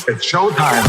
It's showtime.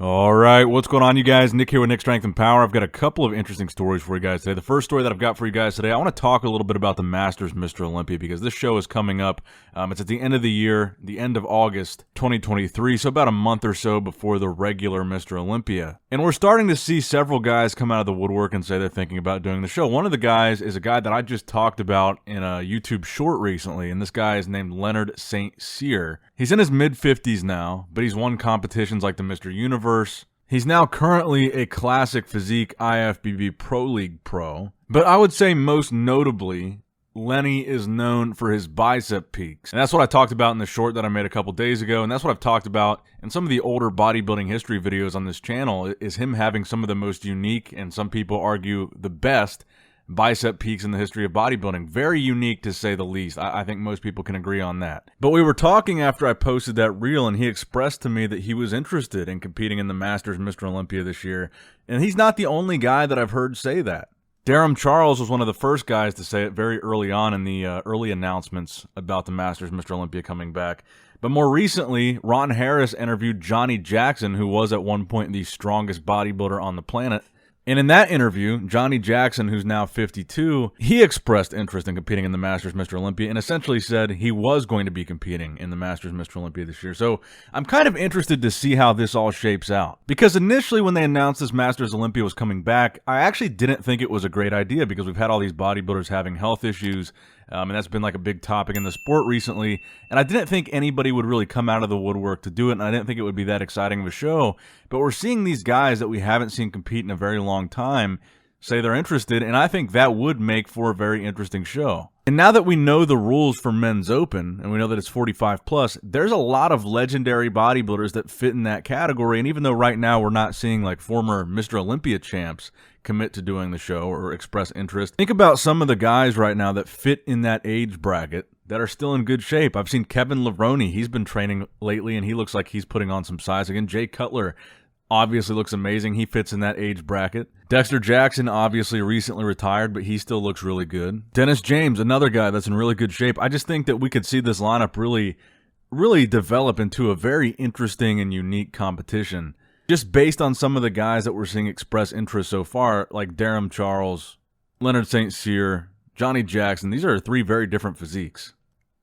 All right, what's going on, you guys? Nick here with Nick Strength and Power. I've got a couple of interesting stories for you guys today. The first story that I've got for you guys today, I want to talk a little bit about the Masters Mr. Olympia because this show is coming up. It's at the end of the year, the end of August 2023, so about a month or so before the regular Mr. Olympia. And we're starting to see several guys come out of the woodwork and say they're thinking about doing the show. One of the guys is a guy that I just talked about in a YouTube short recently, and this guy is named Leonard St. Cyr. He's in his mid-50s now, but he's won competitions like the Mr. Universe. He's now currently a Classic Physique IFBB Pro League pro, but I would say most notably, Lenny is known for his bicep peaks. And that's what I talked about in the short that I made a couple days ago, and that's what I've talked about in some of the older bodybuilding history videos on this channel, is him having some of the most unique, and some people argue the best, bicep peaks in the history of bodybuilding. Very unique, to say the least. I think most people can agree on that. But we were talking after I posted that reel, and he expressed to me that he was interested in competing in the Masters Mr. Olympia this year. And he's not the only guy that I've heard say that. Darren Charles was one of the first guys to say it very early on in the early announcements about the Masters Mr. Olympia coming back. But more recently, Ron Harris interviewed Johnny Jackson, who was at one point the strongest bodybuilder on the planet. And in that interview, Johnny Jackson, who's now 52, he expressed interest in competing in the Masters Mr. Olympia and essentially said he was going to be competing in the Masters Mr. Olympia this year. So I'm kind of interested to see how this all shapes out. Because initially when they announced this Masters Olympia was coming back, I actually didn't think it was a great idea because we've had all these bodybuilders having health issues. And that's been like a big topic in the sport recently. And I didn't think anybody would really come out of the woodwork to do it. And I didn't think it would be that exciting of a show. But we're seeing these guys that we haven't seen compete in a very long time say they're interested. And I think that would make for a very interesting show. And now that we know the rules for Men's Open, and we know that it's 45 plus, there's a lot of legendary bodybuilders that fit in that category. And even though right now we're not seeing like former Mr. Olympia champs commit to doing the show or express interest, think about some of the guys right now that fit in that age bracket that are still in good shape. I've seen Kevin Levrone. He's been training lately, and he looks like he's putting on some size again. Jay Cutler obviously looks amazing. He fits in that age bracket. Dexter Jackson obviously recently retired, but he still looks really good. Dennis James, another guy that's in really good shape. I just think that we could see this lineup really develop into a very interesting and unique competition. Just based on some of the guys that we're seeing express interest so far, like Darren Charles, Leonard St. Cyr, Johnny Jackson. These are three very different physiques.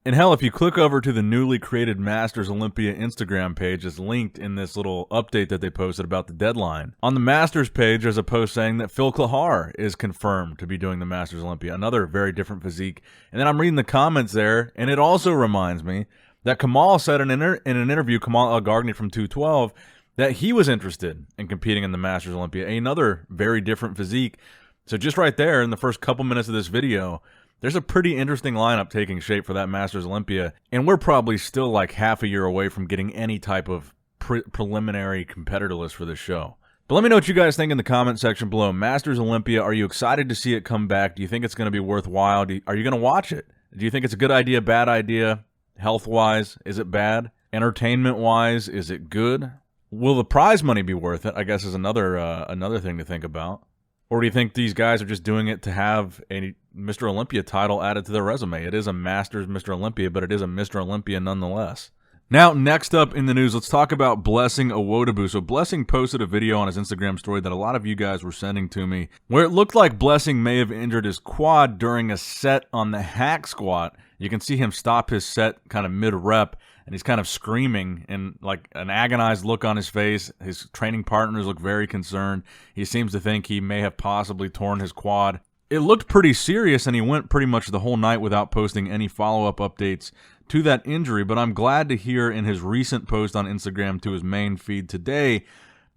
And hell, if you click over to the newly created Masters Olympia Instagram page, it's linked in this little update that they posted about the deadline. On the Masters page, there's a post saying that Phil Klahar is confirmed to be doing the Masters Olympia, another very different physique. And then I'm reading the comments there, and it also reminds me that Kamal said in an interview, Kamal El-Gargni from 212, that he was interested in competing in the Masters Olympia, another very different physique. So just right there in the first couple minutes of this video, there's a pretty interesting lineup taking shape for that Masters Olympia, and we're probably still like half a year away from getting any type of preliminary competitor list for this show. But let me know what you guys think in the comment section below. Masters Olympia, are you excited to see it come back? Do you think it's going to be worthwhile? Are you going to watch it? Do you think it's a good idea, bad idea? Health-wise, is it bad? Entertainment-wise, is it good? Will the prize money be worth it? I guess is another thing to think about. Or do you think these guys are just doing it to have a Mr. Olympia title added to their resume? It is a Masters Mr. Olympia, but it is a Mr. Olympia nonetheless. Now, next up in the news, let's talk about Blessing Awodibu. So Blessing posted a video on his Instagram story that a lot of you guys were sending to me, where it looked like Blessing may have injured his quad during a set on the hack squat. You can see him stop his set kind of mid-rep, and he's kind of screaming and like an agonized look on his face. His training partners look very concerned. He seems to think he may have possibly torn his quad. It looked pretty serious, and he went pretty much the whole night without posting any follow-up updates to that injury, but I'm glad to hear in his recent post on Instagram to his main feed today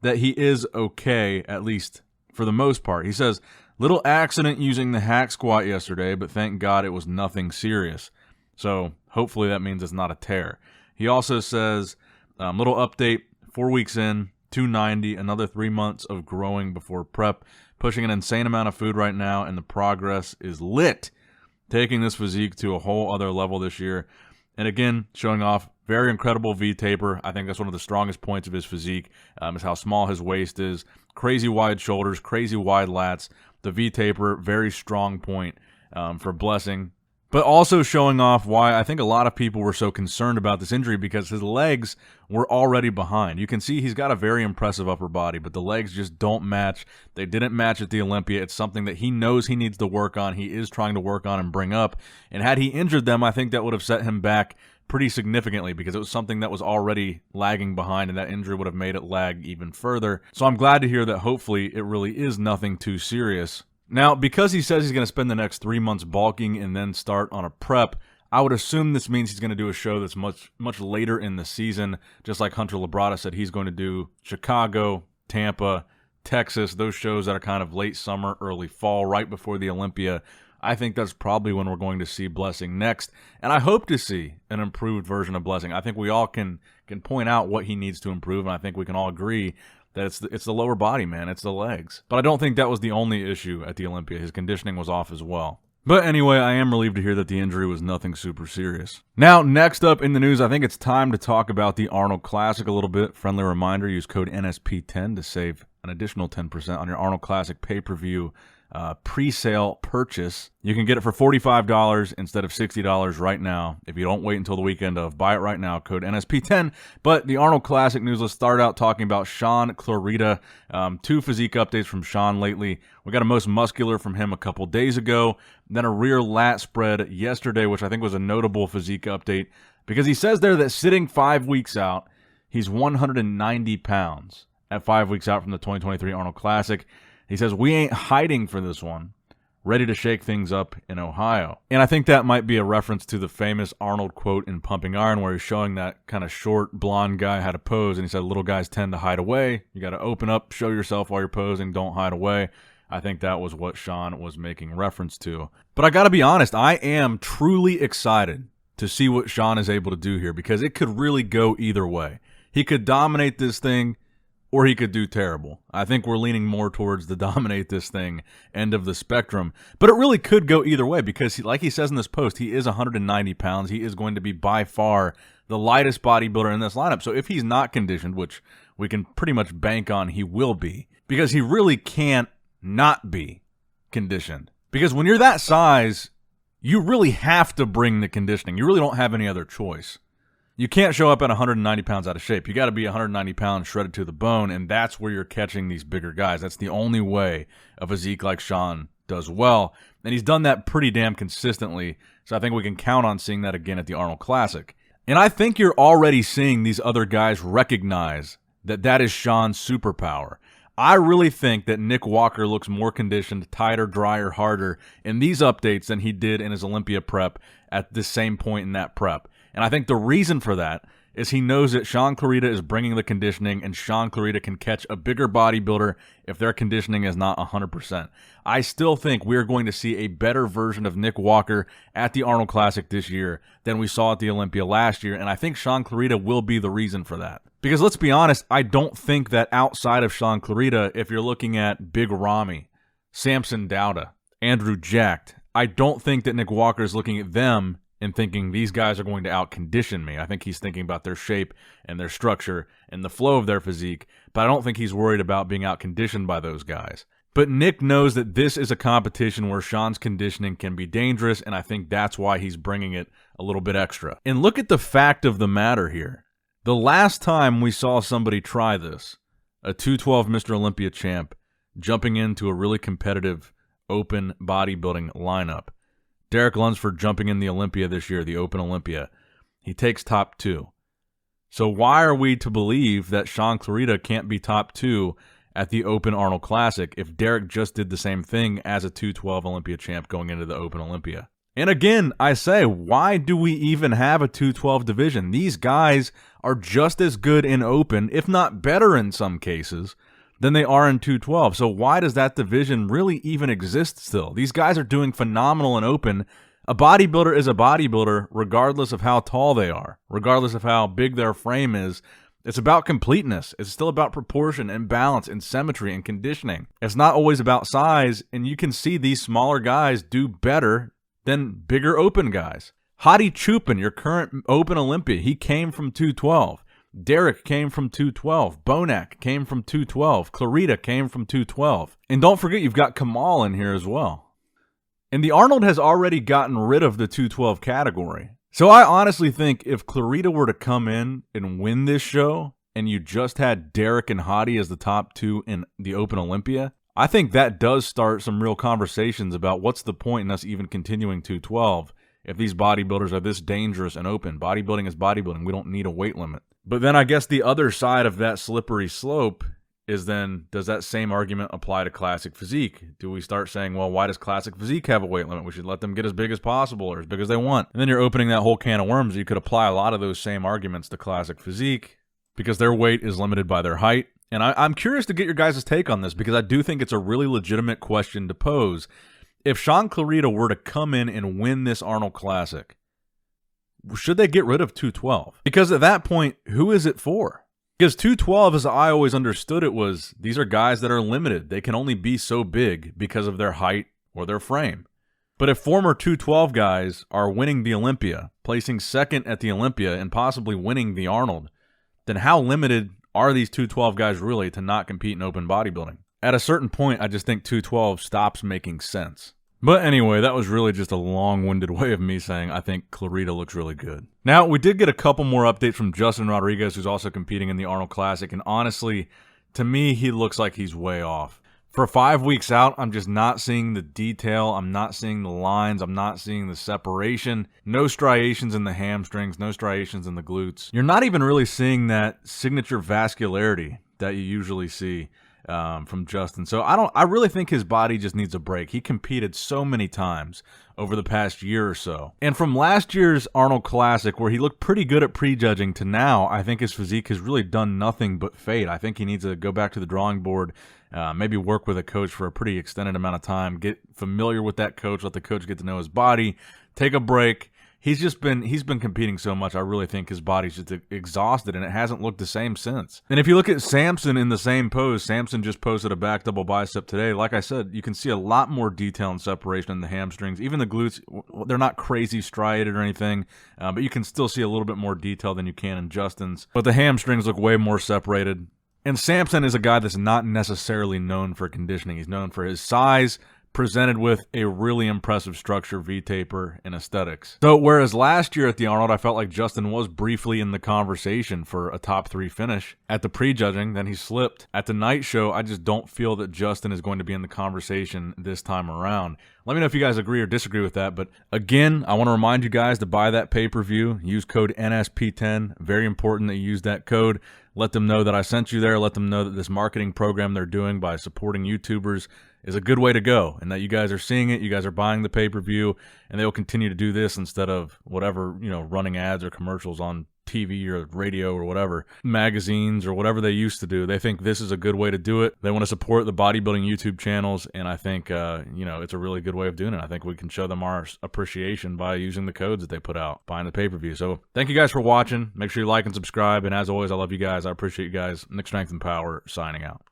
that he is okay, at least for the most part. He says, little accident using the hack squat yesterday, but thank God it was nothing serious. So hopefully that means it's not a tear. He also says, little update, 4 weeks in, 290, another 3 months of growing before prep, pushing an insane amount of food right now, and the progress is lit. Taking this physique to a whole other level this year. And again, showing off very incredible V-taper. I think that's one of the strongest points of his physique, is how small his waist is. Crazy wide shoulders, crazy wide lats. The V-taper, very strong point for Blessing. But also showing off why I think a lot of people were so concerned about this injury, because his legs were already behind. You can see he's got a very impressive upper body, but the legs just don't match. They didn't match at the Olympia. It's something that he knows he needs to work on. He is trying to work on and bring up. And had he injured them, I think that would have set him back pretty significantly, because it was something that was already lagging behind, and that injury would have made it lag even further. So I'm glad to hear that hopefully it really is nothing too serious. Now, because he says he's going to spend the next 3 months bulking and then start on a prep, I would assume this means he's going to do a show that's much later in the season, just like Hunter Labrada said he's going to do Chicago, Tampa, Texas, those shows that are kind of late summer, early fall, right before the Olympia. I think that's probably when we're going to see Blessing next, and I hope to see an improved version of Blessing. I think we all can point out what he needs to improve, and I think we can all agree that it's the lower body, man. It's the legs. But I don't think that was the only issue at the Olympia. His conditioning was off as well. But anyway, I am relieved to hear that the injury was nothing super serious. Now, next up in the news, I think it's time to talk about the Arnold Classic a little bit. Friendly reminder, use code NSP10 to save an additional 10% on your Arnold Classic pay-per-view pre-sale purchase. You can get it for $45 instead of $60 right now. If you don't wait until the weekend of, buy it right now, code NSP10. But the Arnold Classic news, let's start out talking about Shaun Clarida. 2 physique updates from Shaun lately. We got a most muscular from him a couple days ago, then a rear lat spread yesterday, which I think was a notable physique update, because he says there that sitting 5 weeks out, he's 190 pounds at 5 weeks out from the 2023 Arnold Classic. He says, we ain't hiding for this one. Ready to shake things up in Ohio. And I think that might be a reference to the famous Arnold quote in Pumping Iron, where he's showing that kind of short, blonde guy how to pose. And he said, little guys tend to hide away. You got to open up, show yourself while you're posing. Don't hide away. I think that was what Shaun was making reference to. But I got to be honest, I am truly excited to see what Shaun is able to do here, because it could really go either way. He could dominate this thing, or he could do terrible. I think we're leaning more towards the dominate this thing end of the spectrum. But it really could go either way, because like he says in this post, he is 190 pounds. He is going to be by far the lightest bodybuilder in this lineup. So if he's not conditioned, which we can pretty much bank on he will be, because he really can't not be conditioned. Because when you're that size, you really have to bring the conditioning. You really don't have any other choice. You can't show up at 190 pounds out of shape. You got to be 190 pounds shredded to the bone, and that's where you're catching these bigger guys. That's the only way a physique like Shaun does well, and he's done that pretty damn consistently, so I think we can count on seeing that again at the Arnold Classic. And I think you're already seeing these other guys recognize that that is Shaun's superpower. I really think that Nick Walker looks more conditioned, tighter, drier, harder in these updates than he did in his Olympia prep at the same point in that prep. And I think the reason for that is he knows that Shaun Clarida is bringing the conditioning, and Shaun Clarida can catch a bigger bodybuilder if their conditioning is not 100%. I still think we're going to see a better version of Nick Walker at the Arnold Classic this year than we saw at the Olympia last year, and I think Shaun Clarida will be the reason for that. Because let's be honest, I don't think that outside of Shaun Clarida, if you're looking at Big Ramy, Samson Dauda, Andrew Jacked, I don't think that Nick Walker is looking at them and thinking these guys are going to out-condition me. I think he's thinking about their shape and their structure and the flow of their physique, but I don't think he's worried about being out-conditioned by those guys. But Nick knows that this is a competition where Shaun's conditioning can be dangerous, and I think that's why he's bringing it a little bit extra. And look at the fact of the matter here. The last time we saw somebody try this, a 212 Mr. Olympia champ jumping into a really competitive open bodybuilding lineup, Derek Lunsford jumping in the Olympia this year, the Open Olympia. He takes top 2. So why are we to believe that Shaun Clarida can't be top 2 at the Open Arnold Classic if Derek just did the same thing as a 212 Olympia champ going into the Open Olympia? And again, I say, why do we even have a 212 division? These guys are just as good in Open, if not better in some cases, than they are in 212. So why does that division really even exist still? These guys are doing phenomenal in Open. A bodybuilder is a bodybuilder regardless of how tall they are, regardless of how big their frame is. It's about completeness. It's still about proportion and balance and symmetry and conditioning. It's not always about size, and you can see these smaller guys do better than bigger Open guys. Hadi Chupin, your current Open Olympia, he came from 212. Derek came from 212. Bonac came from 212. Clarida came from 212. And don't forget, you've got Kamal in here as well. And the Arnold has already gotten rid of the 212 category. So I honestly think if Clarida were to come in and win this show, and you just had Derek and Hadi as the top two in the Open Olympia, I think that does start some real conversations about what's the point in us even continuing 212 if these bodybuilders are this dangerous and open. Bodybuilding is bodybuilding. We don't need a weight limit. But then I guess the other side of that slippery slope is then, does that same argument apply to classic physique? Do we start saying, well, why does classic physique have a weight limit? We should let them get as big as possible or as big as they want. And then you're opening that whole can of worms. You could apply a lot of those same arguments to classic physique because their weight is limited by their height. And I'm curious to get your guys' take on this because I do think it's a really legitimate question to pose. If Shaun Clarida were to come in and win this Arnold Classic, should they get rid of 212? Because at that point, who is it for? Because 212, as I always understood it, was these are guys that are limited. They can only be so big because of their height or their frame. But if former 212 guys are winning the Olympia, placing second at the Olympia, and possibly winning the Arnold, then how limited are these 212 guys really to not compete in open bodybuilding? At a certain point, I just think 212 stops making sense. But anyway, that was really just a long-winded way of me saying I think Clarida looks really good. Now, we did get a couple more updates from Justin Rodriguez, who's also competing in the Arnold Classic, and honestly, to me, he looks like he's way off. For 5 weeks out, I'm just not seeing the detail. I'm not seeing the lines. I'm not seeing the separation. No striations in the hamstrings. No striations in the glutes. You're not even really seeing that signature vascularity that you usually see from Justin. So I really think his body just needs a break. He competed so many times over the past year or so. And from last year's Arnold Classic, where he looked pretty good at prejudging, to now, I think his physique has really done nothing but fade. I think he needs to go back to the drawing board, maybe work with a coach for a pretty extended amount of time, get familiar with that coach, let the coach get to know his body, take a break. He's been competing so much, I really think his body's just exhausted, and it hasn't looked the same since. And if you look at Samson in the same pose, Samson just posted a back double bicep today. Like I said, you can see a lot more detail and separation in the hamstrings. Even the glutes, they're not crazy striated or anything, but you can still see a little bit more detail than you can in Justin's. But the hamstrings look way more separated. And Samson is a guy that's not necessarily known for conditioning. He's known for his size, presented with a really impressive structure, V-taper, and aesthetics. So whereas last year at the Arnold, I felt like Justin was briefly in the conversation for a top 3 finish. At the prejudging, then he slipped. At the night show, I just don't feel that Justin is going to be in the conversation this time around. Let me know if you guys agree or disagree with that. But again, I want to remind you guys to buy that pay-per-view. Use code NSP10. Very important that you use that code. Let them know that I sent you there. Let them know that this marketing program they're doing by supporting YouTubers is a good way to go, and that you guys are seeing it, you guys are buying the pay-per-view, and they will continue to do this instead of whatever, running ads or commercials on TV or radio or whatever, magazines or whatever they used to do. They think this is a good way to do it. They want to support the bodybuilding YouTube channels, and I think, it's a really good way of doing it. I think we can show them our appreciation by using the codes that they put out, buying the pay-per-view. So thank you guys for watching. Make sure you like and subscribe, and as always, I love you guys. I appreciate you guys. Nick Strength and Power, signing out.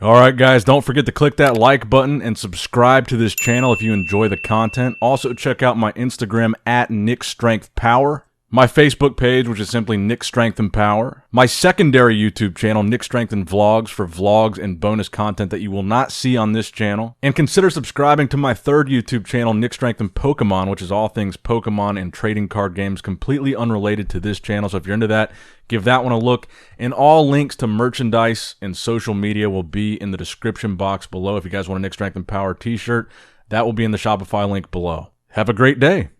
All right, guys, don't forget to click that like button and subscribe to this channel if you enjoy the content. Also, check out my Instagram at Nick Strength Power, my Facebook page, which is simply Nick Strength and Power, my secondary YouTube channel, Nick Strength and Vlogs, for vlogs and bonus content that you will not see on this channel. And consider subscribing to my third YouTube channel, Nick Strength and Pokemon, which is all things Pokemon and trading card games, completely unrelated to this channel. So if you're into that, give that one a look. And all links to merchandise and social media will be in the description box below. If you guys want a Nick Strength and Power t-shirt, that will be in the Shopify link below. Have a great day.